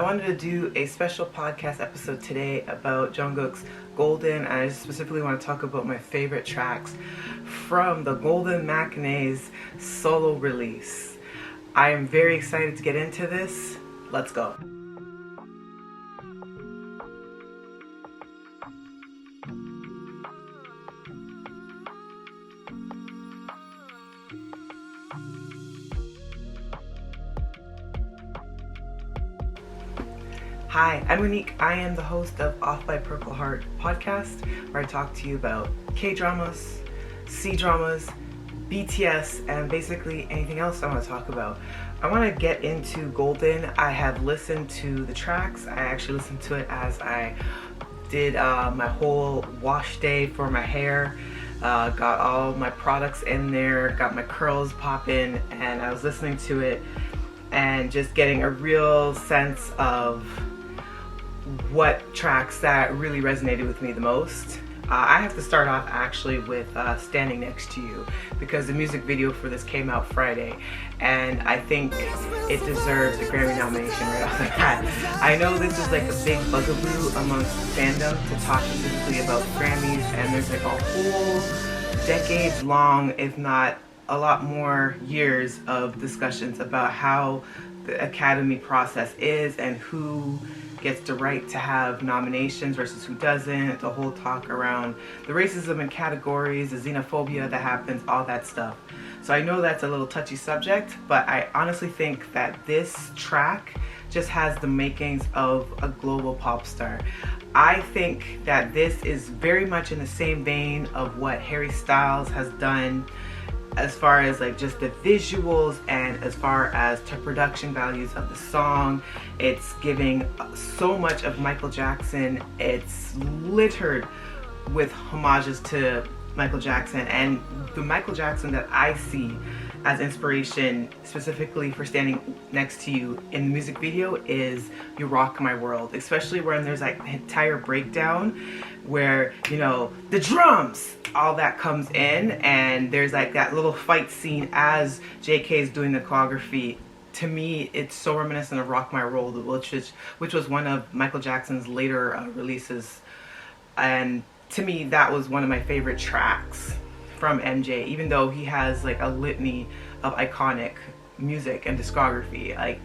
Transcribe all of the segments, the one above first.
wanted to do a special podcast episode today about Jungkook's Golden, and I specifically want to talk about my favorite tracks from the Golden Machine's solo release. I am very excited to get into this. Let's go. Hi, I'm Monique. I am the host of Off by Purple Heart podcast, where I talk to you about K-dramas, C-dramas, BTS, and basically anything else I want to talk about. I want to get into Golden. I have listened to the tracks. I actually listened to it as I did my whole wash day for my hair. Got all my products in there, got my curls popping, and I was listening to it and just getting a real sense of what tracks that really resonated with me the most. I have to start off actually with Standing Next to You, because the music video for this came out Friday, and I think it deserves a Grammy nomination right off the bat. I know this is like a big bugaboo amongst fandom to talk specifically about Grammys, and there's like a whole decades long, if not a lot more years of discussions about how the Academy process is and who gets the right to have nominations versus who doesn't, the whole talk around the racism in categories, the xenophobia that happens, all that stuff. So I know that's a little touchy subject, but I honestly think that this track just has the makings of a global pop star. I think that this is very much in the same vein of what Harry Styles has done as far as like just the visuals and as far as to production values of the song. It's giving so much of Michael Jackson. It's littered with homages to Michael Jackson, and the Michael Jackson that I see as inspiration specifically for Standing Next to You in the music video is You Rock My World, especially when there's like the entire breakdown where, you know, the drums, all that comes in, and there's like that little fight scene as JK is doing the choreography. To me, it's so reminiscent of Rock My World, which was one of Michael Jackson's later releases, and to me that was one of my favorite tracks from MJ, even though he has like a litany of iconic music and discography. Like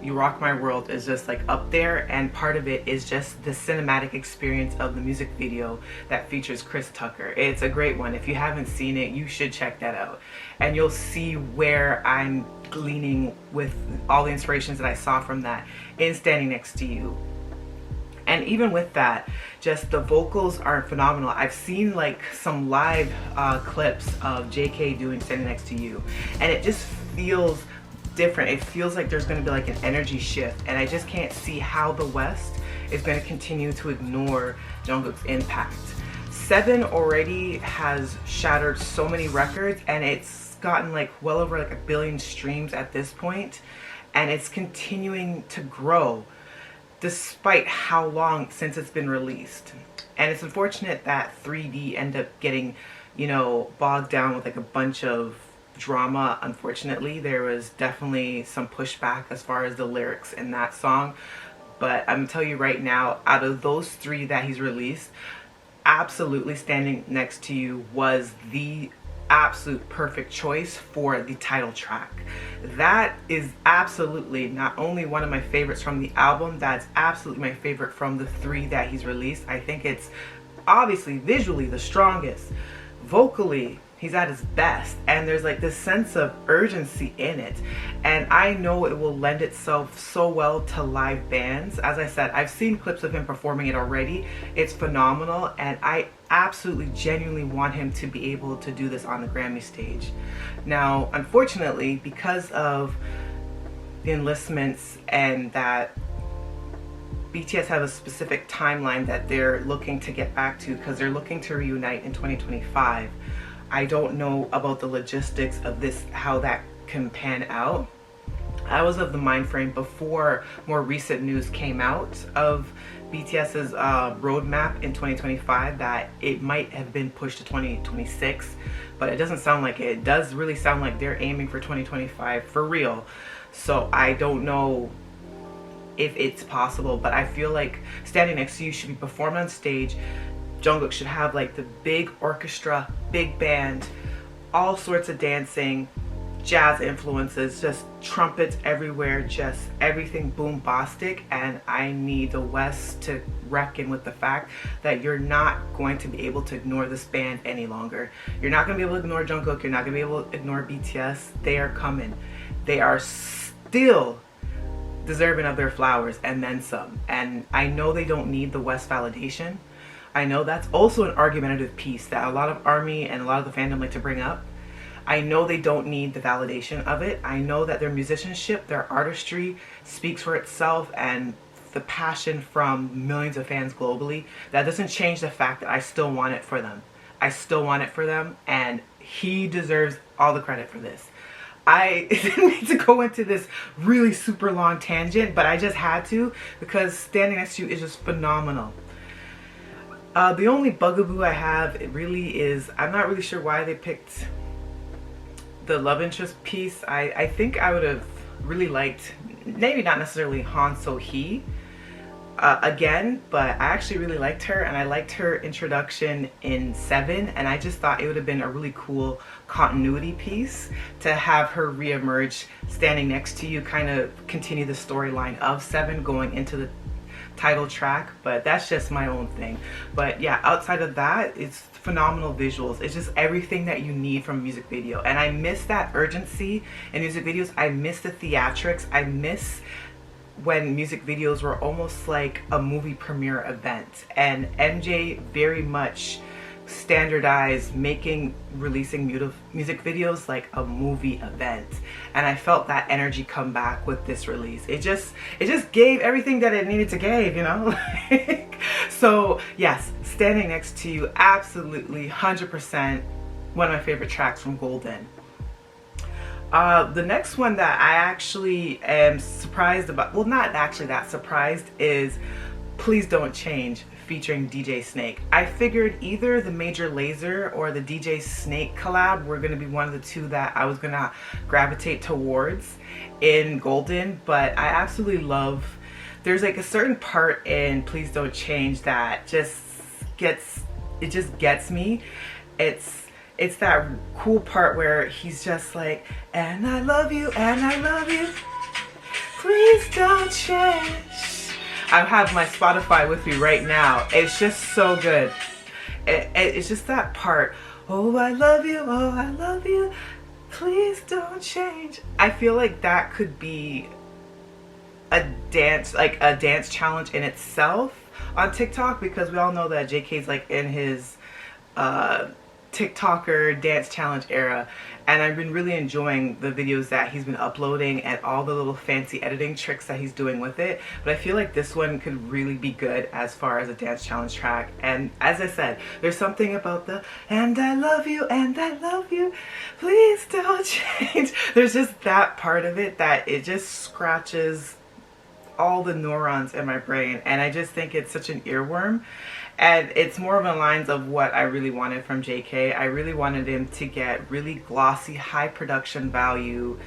You Rock My World is just like up there, and part of it is just the cinematic experience of the music video that features Chris Tucker. It's a great one. If you haven't seen it, you should check that out, and you'll see where I'm gleaning with all the inspirations that I saw from that in Standing Next to You. And even with that, just the vocals are phenomenal. I've seen like some live clips of JK doing Standing Next to You, and it just feels different. It feels like there's going to be like an energy shift, and I just can't see how the West is going to continue to ignore Jungkook's impact. Seven already has shattered so many records, and it's gotten like well over like 1 billion streams at this point, and it's continuing to grow despite how long since it's been released. And it's unfortunate that 3D ended up getting, you know, bogged down with like a bunch of drama. Unfortunately, there was definitely some pushback as far as the lyrics in that song, but I'm gonna tell you right now, out of those 3 that he's released, absolutely Standing Next to You was the absolute perfect choice for the title track. That is absolutely not only one of my favorites from the album, that's absolutely my favorite from the 3 that he's released. I think it's obviously visually the strongest. Vocally, he's at his best, and there's like this sense of urgency in it, and I know it will lend itself so well to live bands. As I said, I've seen clips of him performing it already. It's phenomenal, and I absolutely genuinely want him to be able to do this on the Grammy stage. Now, unfortunately, because of the enlistments and that BTS have a specific timeline that they're looking to get back to, because they're looking to reunite in 2025. I don't know about the logistics of this, how that can pan out. I was of the mind frame before more recent news came out of BTS's roadmap in 2025 that it might have been pushed to 2026, but it doesn't sound like it. It does really sound like they're aiming for 2025 for real. So I don't know if it's possible, but I feel like Standing Next to You should be performed on stage. JUNGKOOK should have like the big orchestra, big band, all sorts of dancing, jazz influences, just trumpets everywhere, just everything bombastic. And I need the West to reckon with the fact that you're not going to be able to ignore this band any longer. You're not going to be able to ignore JUNGKOOK. You're not going to be able to ignore BTS. They are coming. They are still deserving of their flowers and then some. And I know they don't need the West validation. I know that's also an argumentative piece that a lot of ARMY and a lot of the fandom like to bring up. I know they don't need the validation of it. I know that their musicianship, their artistry speaks for itself, and the passion from millions of fans globally. That doesn't change the fact that I still want it for them. I still want it for them, and he deserves all the credit for this. I didn't need to go into this really super long tangent, but I just had to because Standing Next to You is just phenomenal. The only bugaboo I have, it really is, I'm not really sure why they picked the love interest piece. I think I would have really liked, maybe not necessarily Han So-hee again, but I actually really liked her, and I liked her introduction in 7, and I just thought it would have been a really cool continuity piece to have her reemerge Standing Next to You, kind of continue the storyline of 7 going into the title track. But that's just my own thing. But yeah, outside of that, it's phenomenal visuals. It's just everything that you need from a music video, and I miss that urgency in music videos. I miss the theatrics. I miss when music videos were almost like a movie premiere event, and MJ very much standardized releasing music videos like a movie event, and I felt that energy come back with this release. It just gave everything that it needed to give, you know. So yes, Standing Next to You, absolutely 100% one of my favorite tracks from Golden. The next one that I actually am surprised about, well, not actually that surprised, is Please Don't Change featuring DJ Snake. I figured either the Major Lazer or the DJ Snake collab were going to be one of the two that I was going to gravitate towards in Golden, but I absolutely love, there's like a certain part in Please Don't Change that just gets me. It's that cool part where he's just like, and I love you, please don't change. I have my Spotify with me right now. It's just so good. It's just that part. Oh, I love you, please don't change. I feel like that could be a dance challenge in itself on TikTok, because we all know that JK's like in his TikToker dance challenge era, and I've been really enjoying the videos that he's been uploading and all the little fancy editing tricks that he's doing with it. But I feel like this one could really be good as far as a dance challenge track. And as I said, there's something about the and I love you, please don't change. There's just that part of it that it just scratches all the neurons in my brain, and I just think it's such an earworm. And it's more of the lines of what I really wanted from JK. I really wanted him to get really glossy, high production value,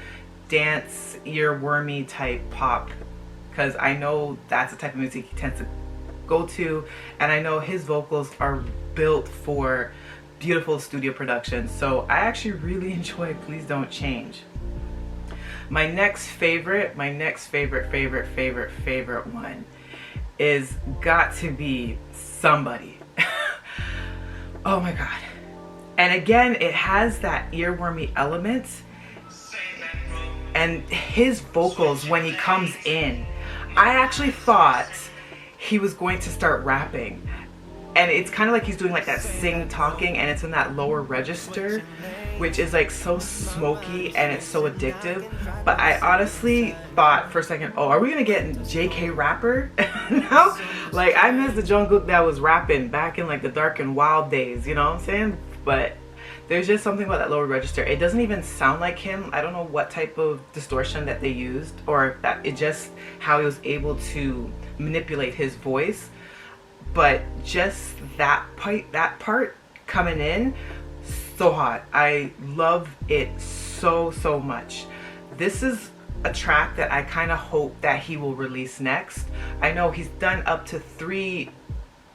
dance, earwormy type pop. Because I know that's the type of music he tends to go to. And I know his vocals are built for beautiful studio productions. So I actually really enjoy Please Don't Change. My next favorite one is got to be Somebody. Oh my god. And again, it has that earwormy element, and his vocals when he comes in, I actually thought he was going to start rapping, and it's kind of like he's doing like that sing talking, and it's in that lower register, which is like so smoky and it's so addictive. But I honestly thought for a second, oh, are we gonna get JK rapper now? Like, I miss the JUNGKOOK that was rapping back in like the dark and wild days, you know what I'm saying? But there's just something about that lower register. It doesn't even sound like him. I don't know what type of distortion that they used, or that it just how he was able to manipulate his voice. But just that part coming in, so hot. I love it so much. This is a track that I kind of hope that he will release next. I know he's done up to 3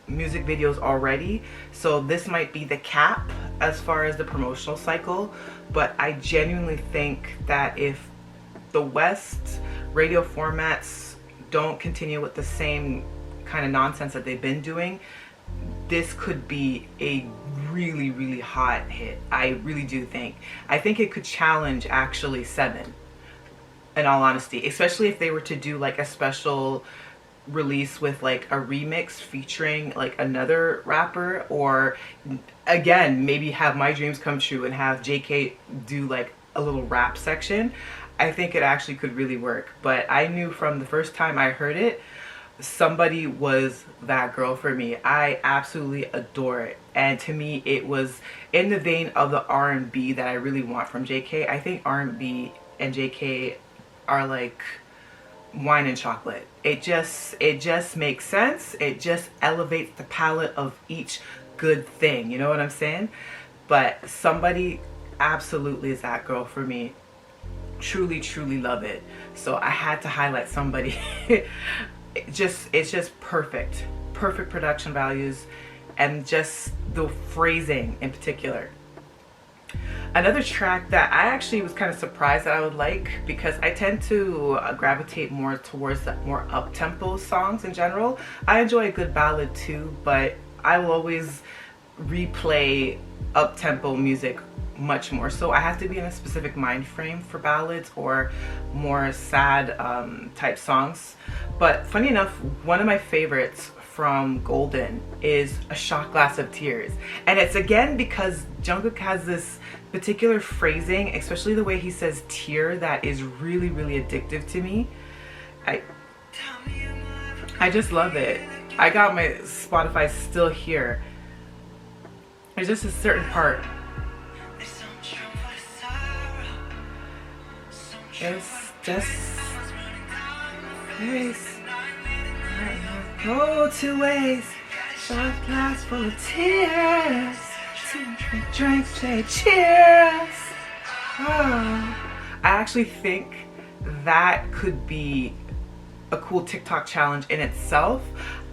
music videos already, so this might be the cap as far as the promotional cycle, but I genuinely think that if the West radio formats don't continue with the same kind of nonsense that they've been doing, this could be a really, really hot hit. I really do think. I think it could challenge actually 7, in all honesty, especially if they were to do like a special release with like a remix featuring like another rapper, or again, maybe have My Dreams Come True and have JK do like a little rap section. I think it actually could really work. But I knew from the first time I heard it, somebody was that girl for me. I absolutely adore it, and to me it was in the vein of the R&B that I really want from JK. I think R&B and JK are like wine and chocolate. It just makes sense. It just elevates the palette of each good thing, you know what I'm saying? But somebody absolutely is that girl for me. Truly, truly love it. So I had to highlight somebody. It's just perfect production values, and just the phrasing in particular. Another track that I actually was kind of surprised that I would like, because I tend to gravitate more towards the more up-tempo songs in general. I enjoy a good ballad too, but I will always replay up-tempo music much more. So I have to be in a specific mind frame for ballads or more sad type songs. But funny enough, one of my favorites from Golden is A Shot Glass of Tears. And it's again because Jungkook has this particular phrasing, especially the way he says tear, that is really, really addictive to me. I just love it. I got my Spotify still here. There's just a certain part. It's just ways. Go to waste. Shot glass full of tears. Drink, say cheers. Oh. I actually think that could be a cool TikTok challenge in itself.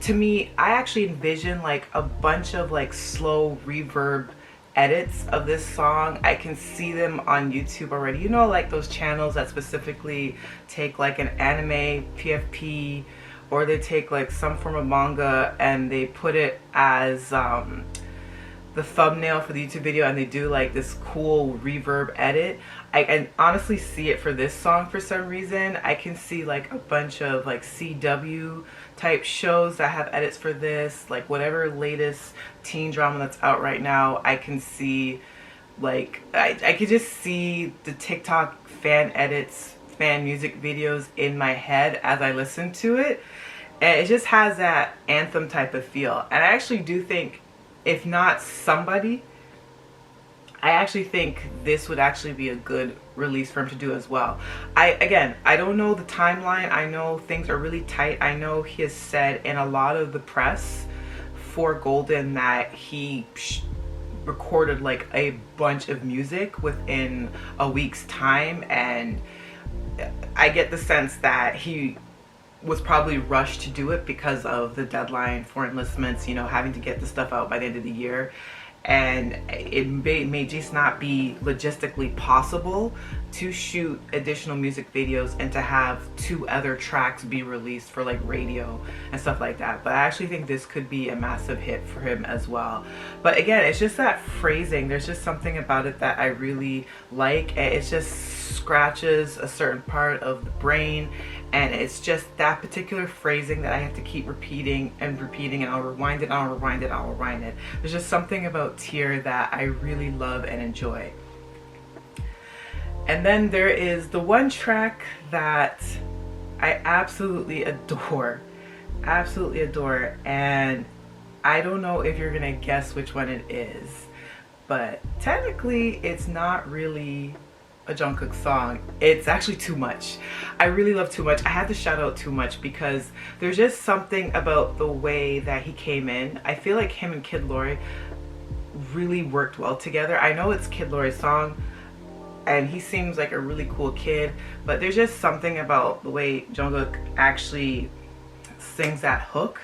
To me, I actually envision like a bunch of like slow reverb edits of this song. I can see them on YouTube already. You know, like those channels that specifically take like an anime PFP, or they take like some form of manga and they put it as the thumbnail for the YouTube video, and they do like this cool reverb edit. I can honestly see it for this song for some reason. I can see like a bunch of like CW type shows that have edits for this, like whatever latest teen drama that's out right now. I can see like I could just see the TikTok fan edits, fan music videos in my head as I listen to it, and it just has that anthem type of feel. And I actually do think, if not somebody, I actually think this would actually be a good release for him to do as well. Again, I don't know the timeline. I know things are really tight. I know he has said in a lot of the press for Golden that he recorded like a bunch of music within a week's time, and I get the sense that he was probably rushed to do it because of the deadline for enlistments, you know, having to get the stuff out by the end of the year. And it may just not be logistically possible to shoot additional music videos and to have 2 other tracks be released for like radio and stuff like that. But I actually think this could be a massive hit for him as well. But again, it's just that phrasing. There's just something about it that I really like. It just scratches a certain part of the brain, and it's just that particular phrasing that I have to keep repeating and repeating, and I'll rewind it, I'll rewind it, I'll rewind it. There's just something about Tear that I really love and enjoy. And then there is the one track that I absolutely adore, and I don't know if you're gonna guess which one it is, but technically it's not really a Jungkook song. It's actually Too Much. I really love Too Much. I had to shout out Too Much because there's just something about the way that he came in. I feel like him and Kid Laroi really worked well together. I know it's Kid Laroi's song, and he seems like a really cool kid, but there's just something about the way JUNGKOOK actually sings that hook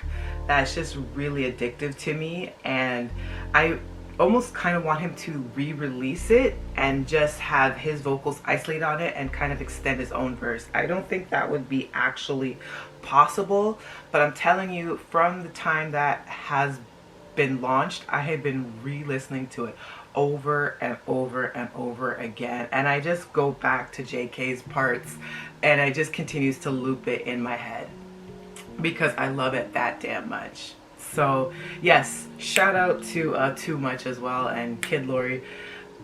that's just really addictive to me, and I almost kind of want him to re-release it and just have his vocals isolate on it and kind of extend his own verse. I don't think that would be actually possible, but I'm telling you, from the time that has been launched, I have been re-listening to it over and over and over again, and I just go back to JK's parts and I just continues to loop it in my head because I love it that damn much. So yes, shout out to Too Much as well and Kid Lori.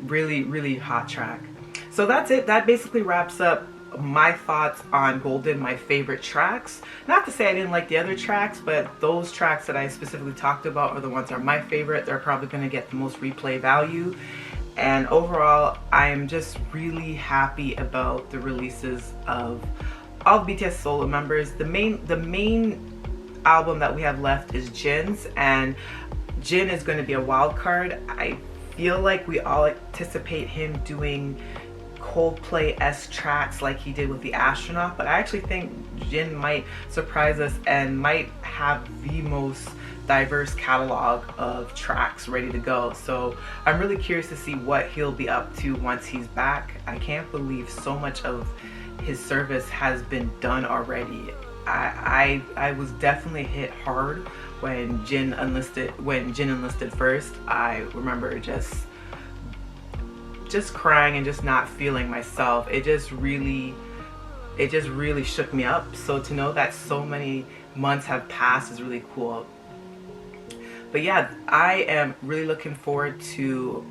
Really hot track. So that's it. That basically wraps up my thoughts on Golden, my favorite tracks. Not to say I didn't like the other tracks, but those tracks that I specifically talked about are the ones that are my favorite. They're probably going to get the most replay value. And overall, I am just really happy about the releases of all the BTS solo members. The main album that we have left is Jin's, and Jin is going to be a wild card. I feel like we all anticipate him doing Coldplay-esque tracks like he did with The Astronaut, but I actually think Jin might surprise us and might have the most diverse catalog of tracks ready to go. So I'm really curious to see what he'll be up to once he's back. I can't believe so much of his service has been done already. I was definitely hit hard when Jin enlisted first. I remember just crying and just not feeling myself. It just really shook me up. So to know that so many months have passed is really cool. But yeah, I am really looking forward to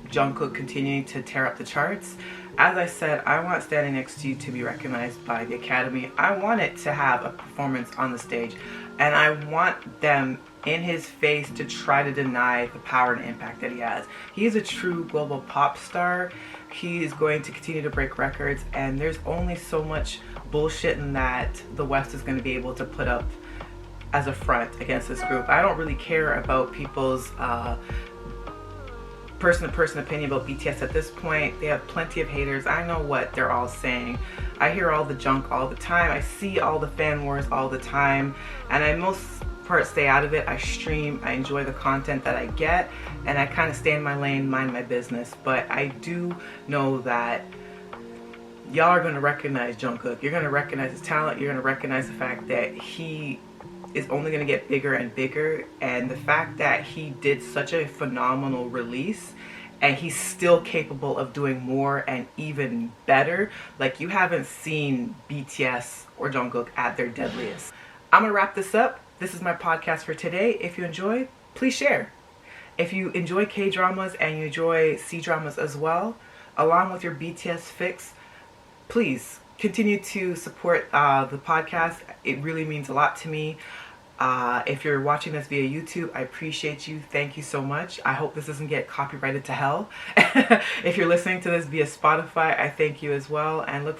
JUNGKOOK continuing to tear up the charts. As I said, I want Standing Next to You to be recognized by the Academy. I want it to have a performance on the stage, and I want them in his face to try to deny the power and impact that he has. He is a true global pop star. He is going to continue to break records, and there's only so much bullshit in that the West is going to be able to put up as a front against this group. I don't really care about people's person-to-person opinion about BTS at this point. They have plenty of haters. I know what they're all saying. I hear all the junk all the time. I see all the fan wars all the time, and I most part stay out of it. I stream, I enjoy the content that I get, and I kind of stay in my lane, mind my business. But I do know that y'all are going to recognize JUNGKOOK. You're going to recognize his talent. You're going to recognize the fact that he is only going to get bigger and bigger, and the fact that he did such a phenomenal release and he's still capable of doing more and even better. Like, you haven't seen BTS or JUNGKOOK at their deadliest. I'm going to wrap this up. This is my podcast for today. If you enjoy, please share. If you enjoy K-dramas and you enjoy C-dramas as well, along with your BTS fix, please continue to support the podcast. It really means a lot to me. If you're watching this via YouTube, I appreciate you. Thank you so much. I hope this doesn't get copyrighted to hell. If you're listening to this via Spotify, I thank you as well, and look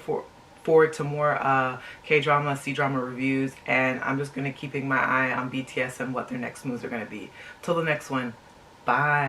forward to more K-drama, C-drama reviews, and I'm just going to keeping my eye on BTS and what their next moves are going to be. Till the next one, bye.